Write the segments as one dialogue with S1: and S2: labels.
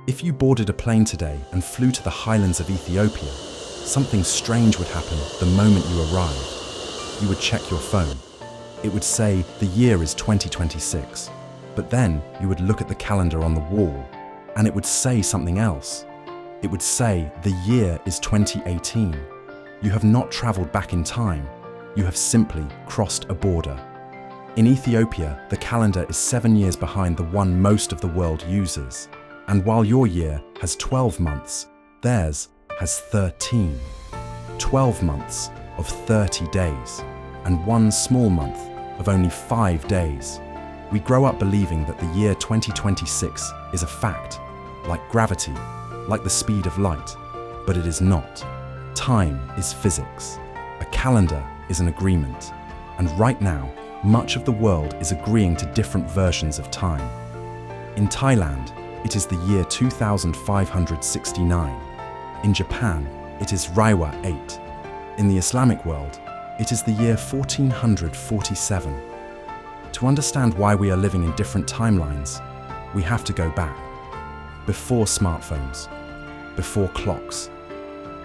S1: If you boarded a plane today and flew to the highlands of Ethiopia, something strange would happen the moment you arrived. You would check your phone. It would say the year is 2026. But then you would look at the calendar on the wall and it would say something else. It would say the year is 2018. You have not traveled back in time. You have simply crossed a border. In Ethiopia, the calendar is 7 years behind the one most of the world uses. And while your year has 12 months, theirs has 13. 12 months of 30 days, and one small month of only 5 days. We grow up believing that the year 2026 is a fact, like gravity, like the speed of light, but it is not. Time is physics. A calendar is an agreement. And right now, much of the world is agreeing to different versions of time. In Thailand, it is the year 2569. In Japan, it is Reiwa 8. In the Islamic world, it is the year 1447. To understand why we are living in different timelines, we have to go back. Before smartphones, before clocks,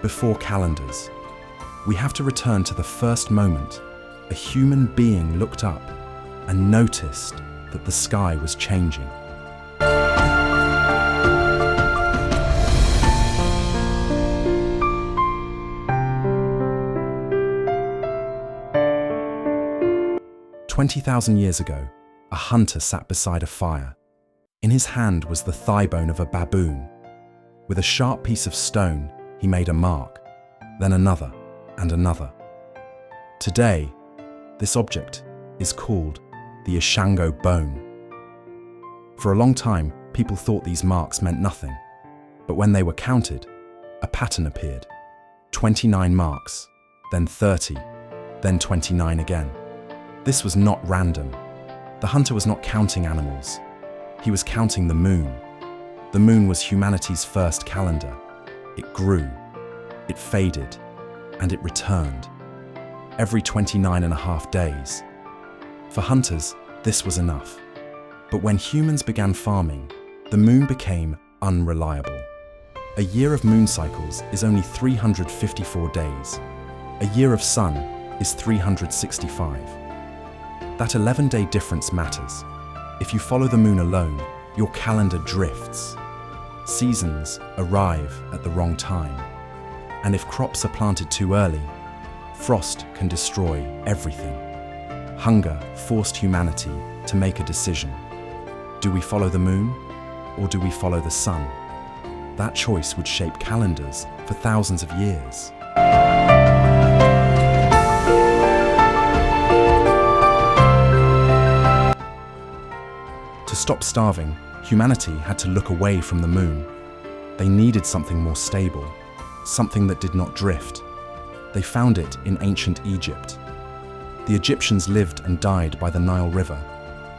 S1: before calendars. We have to return to the first moment a human being looked up and noticed that the sky was changing. "20,000 years ago, a hunter sat beside a fire. In his hand was the thigh bone of a baboon. With a sharp piece of stone, he made a mark, then another and another. Today, this object is called the Ishango bone. For a long time, people thought these marks meant nothing. But when they were counted, a pattern appeared. 29 marks, then 30, then 29 again. This was not random. The hunter was not counting animals. He was counting the moon. The moon was humanity's first calendar. It grew, it faded, and it returned. Every 29.5 days. For hunters, this was enough. But when humans began farming, the moon became unreliable. A year of moon cycles is only 354 days. A year of sun is 365. That 11-day difference matters. If you follow the moon alone, your calendar drifts. Seasons arrive at the wrong time. And if crops are planted too early, frost can destroy everything. Hunger forced humanity to make a decision. Do we follow the moon, or do we follow the sun? That choice would shape calendars for thousands of years. To stop starving, humanity had to look away from the moon. They needed something more stable, something that did not drift. They found it in ancient Egypt. The Egyptians lived and died by the Nile River.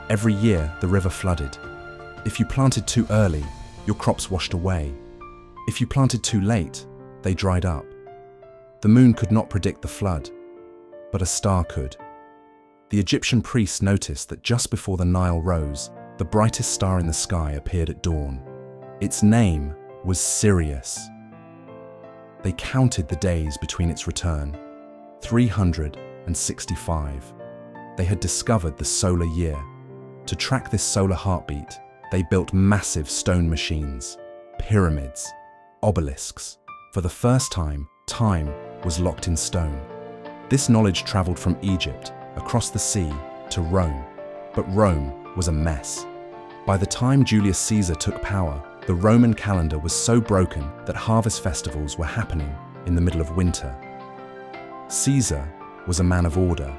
S1: Every year, the river flooded. If you planted too early, your crops washed away. If you planted too late, they dried up. The moon could not predict the flood, but a star could. The Egyptian priests noticed that just before the Nile rose, the brightest star in the sky appeared at dawn. Its name was Sirius. They counted the days between its return, 365. They had discovered the solar year. To track this solar heartbeat, they built massive stone machines, pyramids, obelisks. For the first time was locked in stone. This knowledge traveled from Egypt, across the sea, to Rome. But Rome was a mess. By the time Julius Caesar took power, the Roman calendar was so broken that harvest festivals were happening in the middle of winter. Caesar was a man of order.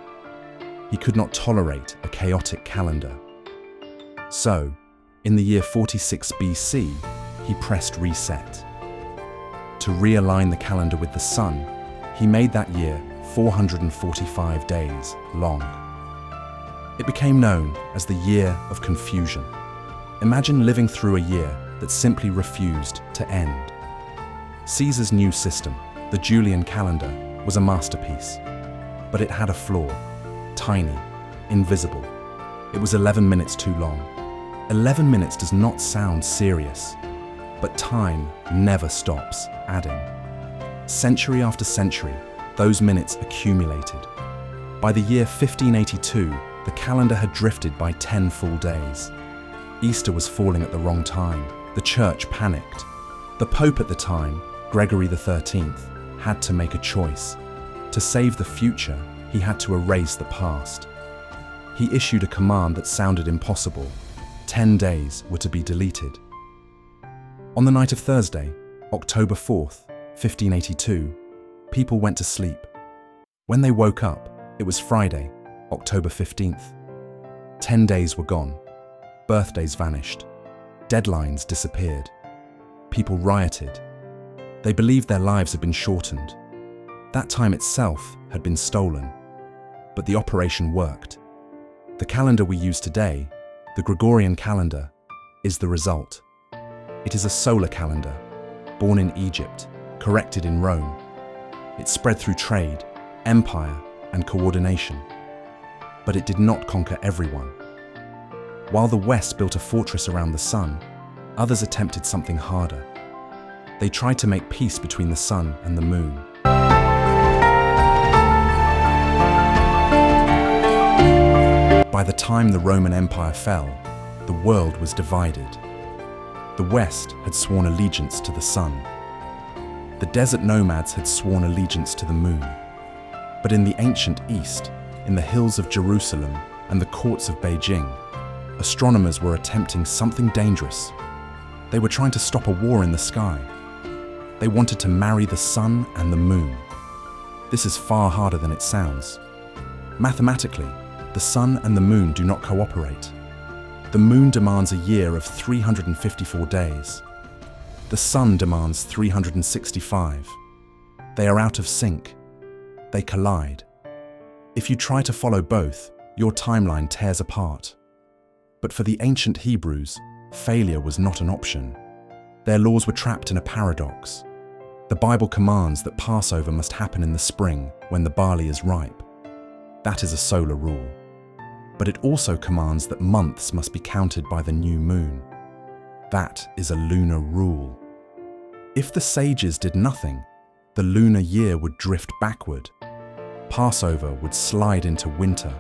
S1: He could not tolerate a chaotic calendar. So, in the year 46 BC, he pressed reset. To realign the calendar with the sun, he made that year 445 days long. It became known as the Year of Confusion. Imagine living through a year that simply refused to end. Caesar's new system, the Julian calendar, was a masterpiece. But it had a flaw. Tiny, invisible. It was 11 minutes too long. 11 minutes does not sound serious. But time never stops adding. Century after century, those minutes accumulated. By the year 1582, the calendar had drifted by 10 full days. Easter was falling at the wrong time. The church panicked. The Pope at the time, Gregory XIII, had to make a choice. To save the future, he had to erase the past. He issued a command that sounded impossible. 10 days were to be deleted. On the night of Thursday, October 4th, 1582, people went to sleep. When they woke up, it was Friday, October 15th. 10 days were gone. Birthdays vanished. Deadlines disappeared. People rioted. They believed their lives had been shortened. That time itself had been stolen. But the operation worked. The calendar we use today, the Gregorian calendar, is the result. It is a solar calendar, born in Egypt, corrected in Rome. It spread through trade, empire, and coordination. But it did not conquer everyone. While the West built a fortress around the sun, others attempted something harder. They tried to make peace between the sun and the moon. By the time the Roman Empire fell, the world was divided. The West had sworn allegiance to the sun. The desert nomads had sworn allegiance to the moon. But in the ancient East, in the hills of Jerusalem and the courts of Beijing, astronomers were attempting something dangerous. They were trying to stop a war in the sky. They wanted to marry the sun and the moon. This is far harder than it sounds. Mathematically, the sun and the moon do not cooperate. The moon demands a year of 354 days. The sun demands 365. They are out of sync. They collide. If you try to follow both, your timeline tears apart. But for the ancient Hebrews, failure was not an option. Their laws were trapped in a paradox. The Bible commands that Passover must happen in the spring when the barley is ripe. That is a solar rule. But it also commands that months must be counted by the new moon. That is a lunar rule. If the sages did nothing, the lunar year would drift backward. Passover would slide into winter.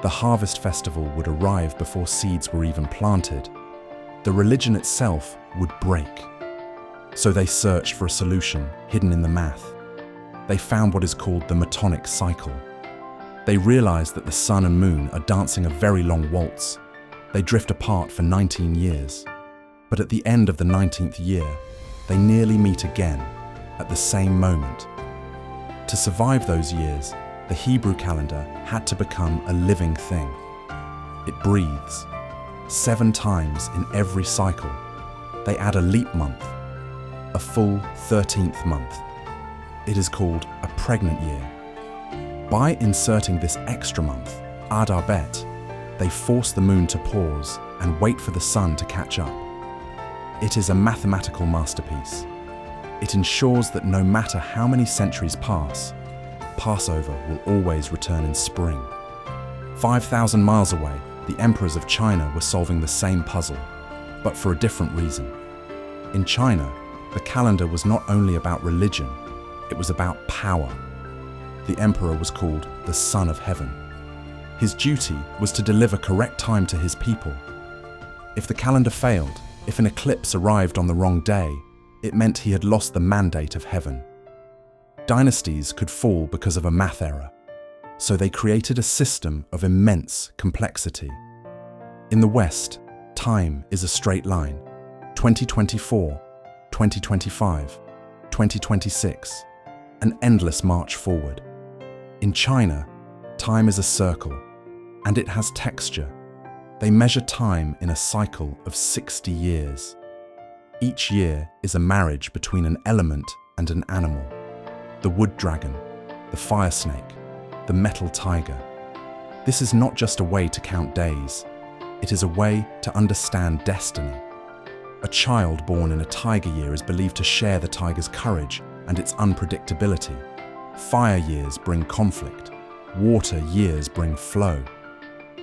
S1: The harvest festival would arrive before seeds were even planted. The religion itself would break. So they searched for a solution hidden in the math. They found what is called the Metonic cycle. They realized that the sun and moon are dancing a very long waltz. They drift apart for 19 years. But at the end of the 19th year, they nearly meet again at the same moment. To survive those years, the Hebrew calendar had to become a living thing. It breathes. 7 times in every cycle, they add a leap month, a full 13th month. It is called a pregnant year. By inserting this extra month, Adar Bet, they force the moon to pause and wait for the sun to catch up. It is a mathematical masterpiece. It ensures that no matter how many centuries pass, Passover will always return in spring. 5,000 miles away, the emperors of China were solving the same puzzle, but for a different reason. In China, the calendar was not only about religion, it was about power. The emperor was called the Son of Heaven. His duty was to deliver correct time to his people. If the calendar failed, if an eclipse arrived on the wrong day, it meant he had lost the mandate of heaven. Dynasties could fall because of a math error, so they created a system of immense complexity. In the West, time is a straight line: 2024, 2025, 2026, an endless march forward. In China, time is a circle, and it has texture. They measure time in a cycle of 60 years. Each year is a marriage between an element and an animal. The wood dragon, the fire snake, the metal tiger. This is not just a way to count days. It is a way to understand destiny. A child born in a tiger year is believed to share the tiger's courage and its unpredictability. Fire years bring conflict. Water years bring flow.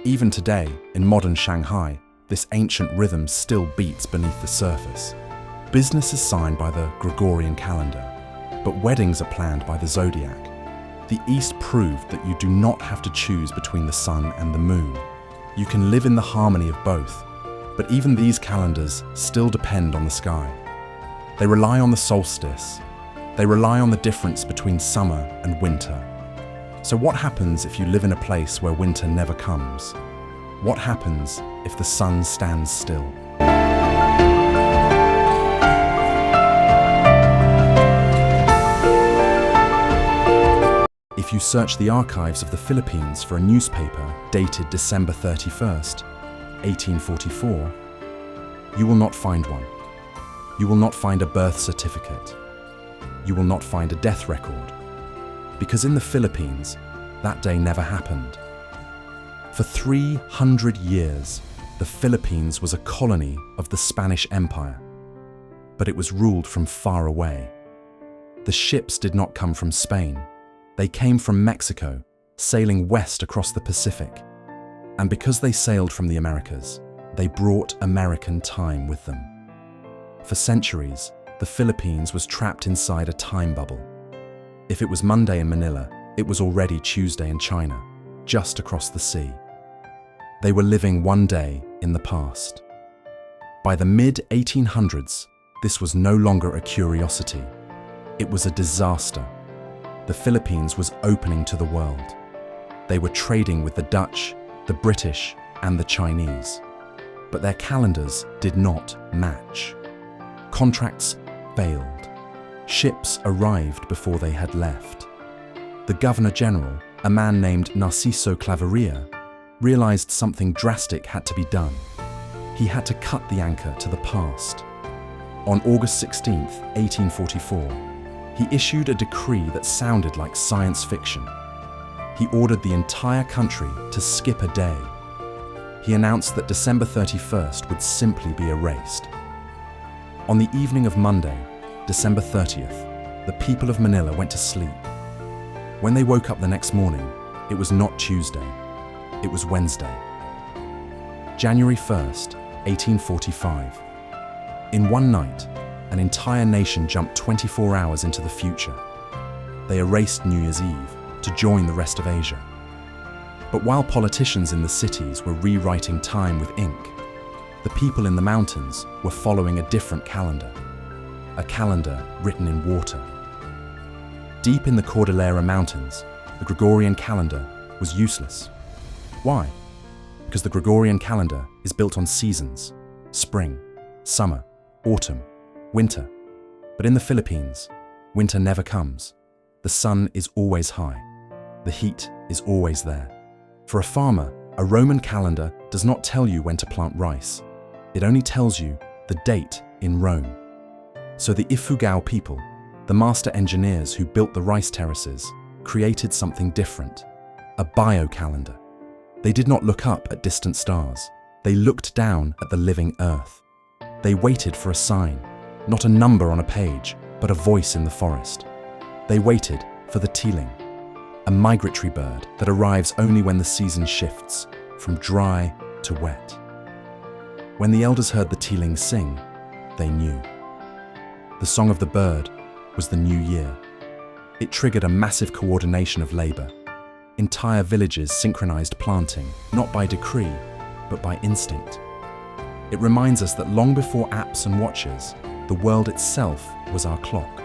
S1: Even today, in modern Shanghai, this ancient rhythm still beats beneath the surface. Business is signed by the Gregorian calendar, but weddings are planned by the zodiac. The East proved that you do not have to choose between the sun and the moon. You can live in the harmony of both, but even these calendars still depend on the sky. They rely on the solstice. They rely on the difference between summer and winter. So what happens if you live in a place where winter never comes? What happens if the sun stands still? If you search the archives of the Philippines for a newspaper dated December 31st, 1844, you will not find one. You will not find a birth certificate. You will not find a death record. Because in the Philippines, that day never happened. For 300 years, the Philippines was a colony of the Spanish Empire, but it was ruled from far away. The ships did not come from Spain. They came from Mexico, sailing west across the Pacific. And because they sailed from the Americas, they brought American time with them. For centuries, the Philippines was trapped inside a time bubble. If it was Monday in Manila, it was already Tuesday in China, just across the sea. They were living one day in the past. By the mid-1800s, this was no longer a curiosity. It was a disaster. The Philippines was opening to the world. They were trading with the Dutch, the British, and the Chinese. But their calendars did not match. Contracts failed. Ships arrived before they had left. The Governor-General, a man named Narciso Claveria, realized something drastic had to be done. He had to cut the anchor to the past. On August 16, 1844, he issued a decree that sounded like science fiction. He ordered the entire country to skip a day. He announced that December 31st would simply be erased. On the evening of Monday, December 30th, the people of Manila went to sleep. When they woke up the next morning, it was not Tuesday, it was Wednesday. January 1st, 1845. In one night, an entire nation jumped 24 hours into the future. They erased New Year's Eve to join the rest of Asia. But while politicians in the cities were rewriting time with ink, the people in the mountains were following a different calendar, a calendar written in water. Deep in the Cordillera Mountains, the Gregorian calendar was useless. Why? Because the Gregorian calendar is built on seasons: spring, summer, autumn, winter. But in the Philippines, winter never comes. The sun is always high. The heat is always there. For a farmer, a Roman calendar does not tell you when to plant rice. It only tells you the date in Rome. So the Ifugao people, the master engineers who built the rice terraces, created something different, a biocalendar. They did not look up at distant stars. They looked down at the living earth. They waited for a sign, not a number on a page, but a voice in the forest. They waited for the tealing, a migratory bird that arrives only when the season shifts from dry to wet. When the elders heard the tealing sing, they knew. The song of the bird was the new year. It triggered a massive coordination of labor. Entire villages synchronized planting, not by decree, but by instinct. It reminds us that long before apps and watches, the world itself was our clock.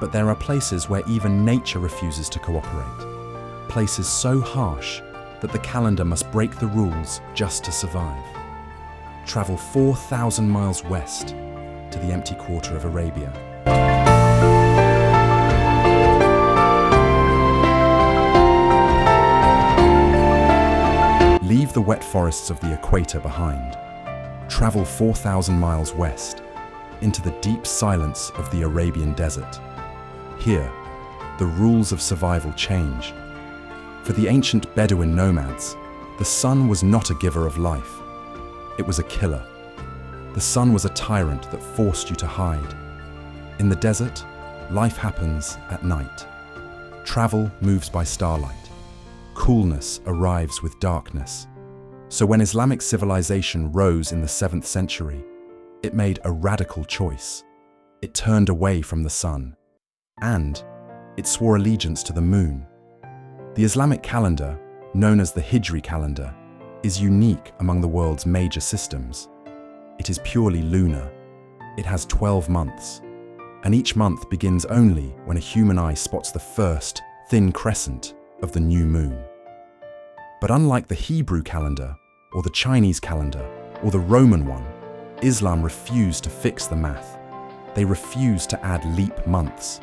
S1: But there are places where even nature refuses to cooperate. Places so harsh that the calendar must break the rules just to survive. Travel 4,000 miles west to the empty quarter of Arabia. Leave the wet forests of the equator behind. Travel 4,000 miles west into the deep silence of the Arabian desert. Here, the rules of survival change. For the ancient Bedouin nomads, the sun was not a giver of life. It was a killer. The sun was a tyrant that forced you to hide. In the desert, life happens at night. Travel moves by starlight. Coolness arrives with darkness. So when Islamic civilization rose in the 7th century, It made a radical choice. It turned away from the sun, and it swore allegiance to the moon. The Islamic calendar, known as the Hijri calendar, is unique among the world's major systems. It is purely lunar. It has 12 months, and each month begins only when a human eye spots the first thin crescent of the new moon. But unlike the Hebrew calendar, or the Chinese calendar, or the Roman one, Islam refused to fix the math. They refused to add leap months.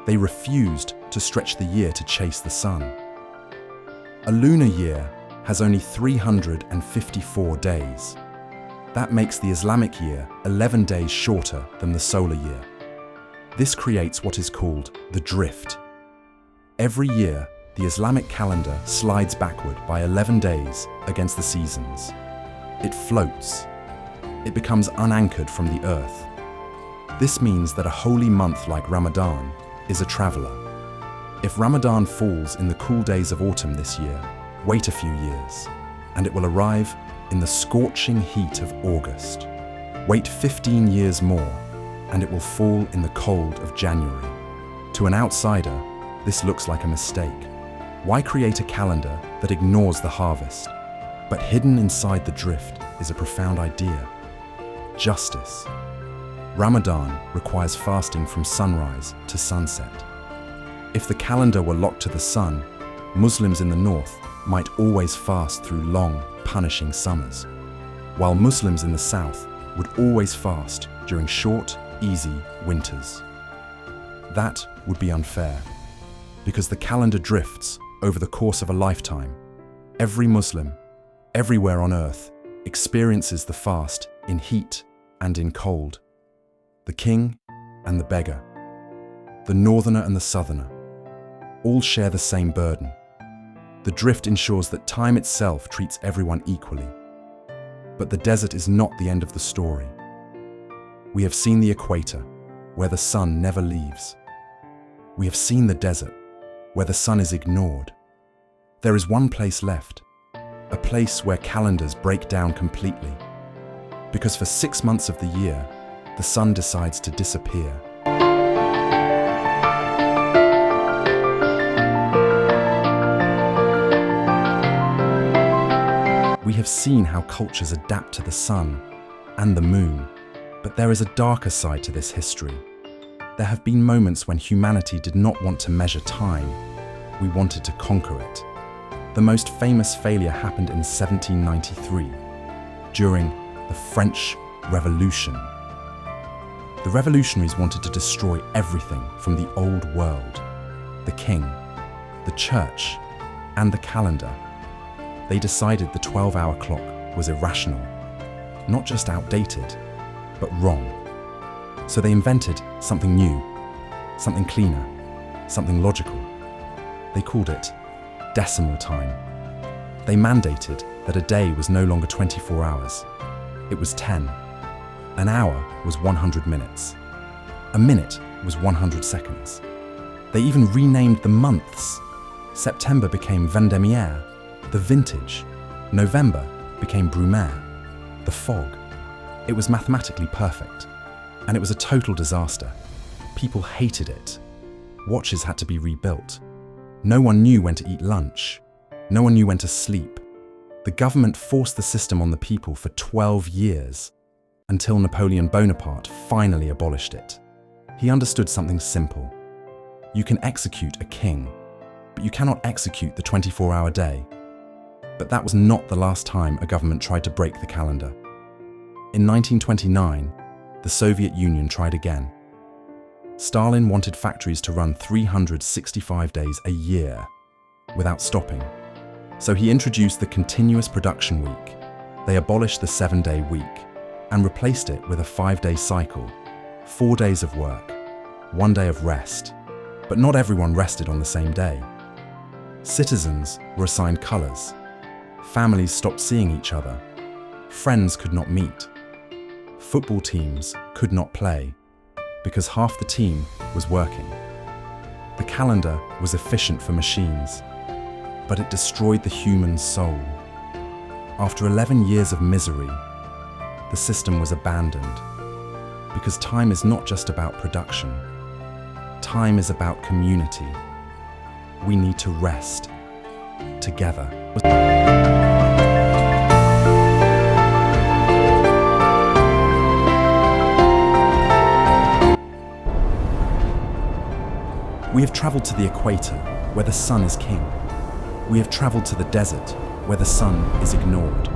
S1: They refused to stretch the year to chase the sun. A lunar year has only 354 days. That makes the Islamic year 11 days shorter than the solar year. This creates what is called the drift. Every year, the Islamic calendar slides backward by 11 days against the seasons. It floats. It becomes unanchored from the earth. This means that a holy month like Ramadan is a traveler. If Ramadan falls in the cool days of autumn this year, wait a few years, and it will arrive in the scorching heat of August. Wait 15 years more, and it will fall in the cold of January. To an outsider, this looks like a mistake. Why create a calendar that ignores the harvest? But hidden inside the drift is a profound idea: justice. Ramadan requires fasting from sunrise to sunset. If the calendar were locked to the sun, Muslims in the north might always fast through long, punishing summers, while Muslims in the south would always fast during short, easy winters. That would be unfair, because the calendar drifts over the course of a lifetime. Every Muslim, everywhere on earth, experiences the fast in heat and in cold. The king and the beggar, the northerner and the southerner, all share the same burden. The drift ensures that time itself treats everyone equally. But the desert is not the end of the story. We have seen the equator, where the sun never leaves. We have seen the desert, where the sun is ignored. There is one place left, a place where calendars break down completely. Because for 6 months of the year, the sun decides to disappear. We have seen how cultures adapt to the sun and the moon, but there is a darker side to this history. There have been moments when humanity did not want to measure time. We wanted to conquer it. The most famous failure happened in 1793, during the French Revolution. The revolutionaries wanted to destroy everything from the old world: the king, the church, and the calendar. They decided the 12-hour clock was irrational, not just outdated, but wrong. So they invented something new, something cleaner, something logical. They called it decimal time. They mandated that a day was no longer 24 hours. It was 10. An hour was 100 minutes. A minute was 100 seconds. They even renamed the months. September became Vendémiaire, the vintage. November became Brumaire, the fog. It was mathematically perfect, and it was a total disaster. People hated it. Watches had to be rebuilt. No one knew when to eat lunch. No one knew when to sleep. The government forced the system on the people for 12 years, until Napoleon Bonaparte finally abolished it. He understood something simple. You can execute a king, but you cannot execute the 24-hour day. But that was not the last time a government tried to break the calendar. In 1929, the Soviet Union tried again. Stalin wanted factories to run 365 days a year without stopping. So he introduced the continuous production week. They abolished the 7-day week and replaced it with a 5-day cycle, 4 days of work, 1 day of rest. But not everyone rested on the same day. Citizens were assigned colours. Families stopped seeing each other. Friends could not meet. Football teams could not play because half the team was working. The calendar was efficient for machines, but it destroyed the human soul. After 11 years of misery, the system was abandoned. Because time is not just about production. Time is about community. We need to rest together. We have traveled to the equator, where the sun is king. We have traveled to the desert, where the sun is ignored.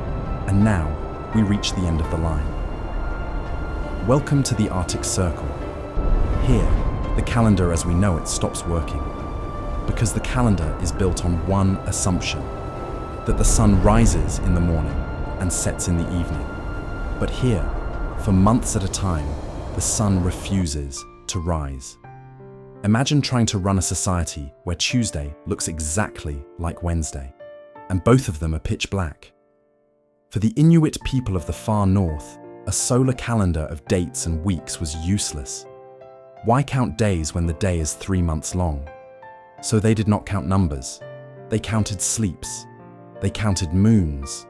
S1: And now, we reach the end of the line. Welcome to the Arctic Circle. Here, the calendar as we know it stops working. Because the calendar is built on one assumption, that the sun rises in the morning and sets in the evening. But here, for months at a time, the sun refuses to rise. Imagine trying to run a society where Tuesday looks exactly like Wednesday, and both of them are pitch black. For the Inuit people of the far north, a solar calendar of dates and weeks was useless. Why count days when the day is 3 months long? So they did not count numbers. They counted sleeps. They counted moons.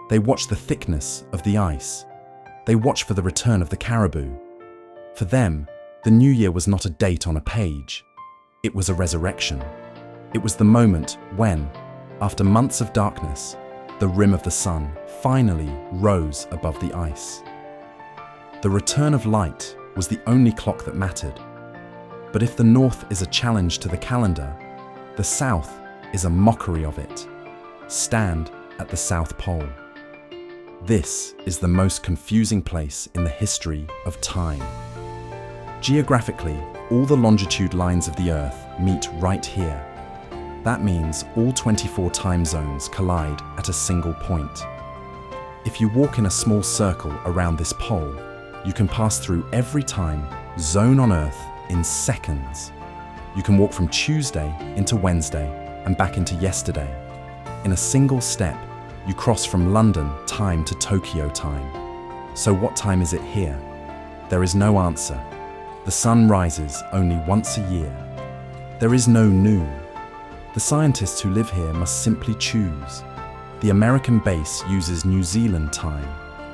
S1: They watched the thickness of the ice. They watched for the return of the caribou. For them, the new year was not a date on a page. It was a resurrection. It was the moment when, after months of darkness, the rim of the sun finally rose above the ice. The return of light was the only clock that mattered. But if the north is a challenge to the calendar, the south is a mockery of it. Stand at the South Pole. This is the most confusing place in the history of time. Geographically, all the longitude lines of the Earth meet right here. That means all 24 time zones collide at a single point. If you walk in a small circle around this pole, you can pass through every time zone on Earth in seconds. You can walk from Tuesday into Wednesday and back into yesterday. In a single step, you cross from London time to Tokyo time. So what time is it here? There is no answer. The sun rises only once a year. There is no noon. The scientists who live here must simply choose. The American base uses New Zealand time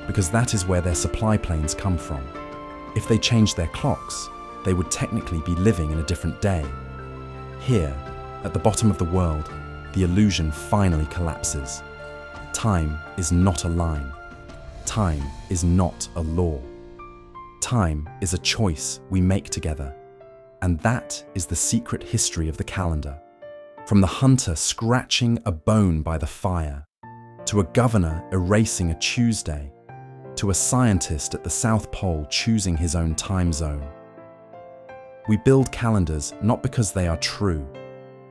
S1: because that is where their supply planes come from. If they changed their clocks, they would technically be living in a different day. Here, at the bottom of the world, the illusion finally collapses. Time is not a line. Time is not a law. Time is a choice we make together. And that is the secret history of the calendar. From the hunter scratching a bone by the fire, to a governor erasing a Tuesday, to a scientist at the South Pole choosing his own time zone. We build calendars not because they are true,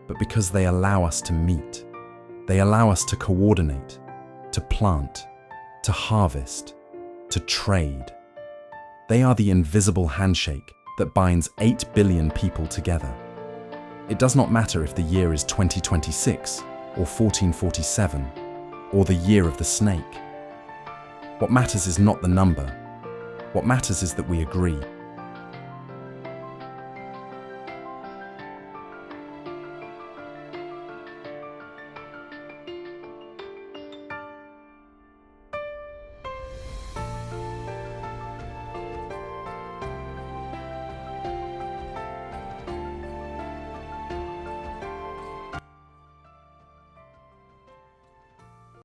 S1: but because they allow us to meet. They allow us to coordinate, to plant, to harvest, to trade. They are the invisible handshake that binds 8 billion people together. It does not matter if the year is 2026 or 1447 or the year of the snake. What matters is not the number. What matters is that we agree.